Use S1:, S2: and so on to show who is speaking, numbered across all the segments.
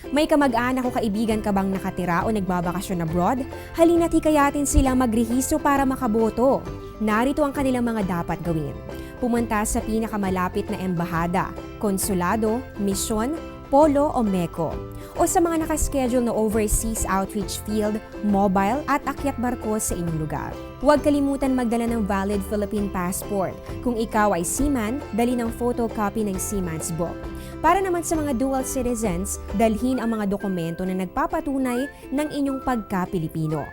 S1: May kamag-anak o kaibigan ka bang nakatira o nagbabakasyon abroad? Halina't hikayatin silang magrehistro para makaboto. Narito ang kanilang mga dapat gawin. Pumunta sa pinakamalapit na embahada, konsulado, misyon, polo o MECO. O sa mga nakaschedule na overseas outreach field, mobile at akyat barko sa inyong lugar. Huwag kalimutan magdala ng valid Philippine passport. Kung ikaw ay seaman, dali ng photocopy ng seaman's book. Para naman sa mga dual citizens, dalhin ang mga dokumento na nagpapatunay ng inyong pagka-Pilipino.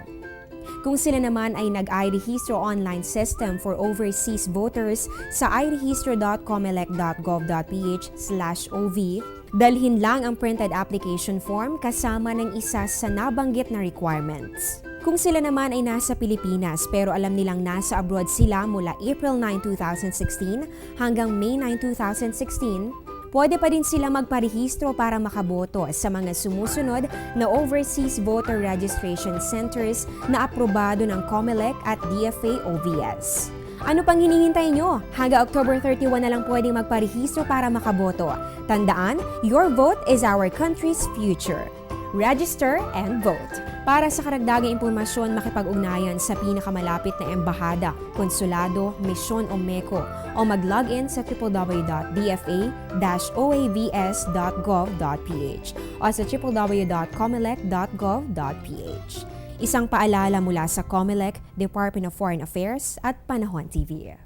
S1: Kung sila naman ay nag-iRehistro online system for overseas voters sa irehistro.comelec.gov.ph/ov, dalhin lang ang printed application form kasama ng isa sa nabanggit na requirements. Kung sila naman ay nasa Pilipinas pero alam nilang nasa abroad sila mula April 9, 2016 hanggang May 9, 2016, pwede pa din sila magparehistro para makaboto sa mga sumusunod na overseas voter registration centers na aprobado ng COMELEC at DFA-OVS. Ano pang hinihintay nyo? Hanggang October 31 na lang pwedeng magparehistro para makaboto. Tandaan, your vote is our country's future. Register and vote. Para sa karagdagang impormasyon, makipag-ugnayan sa pinakamalapit na embahada, konsulado, misyon o MECO o mag-login sa www.dfa-oavs.gov.ph o sa www.comelec.gov.ph. Isang paalala mula sa COMELEC, Department of Foreign Affairs at Panahon TV.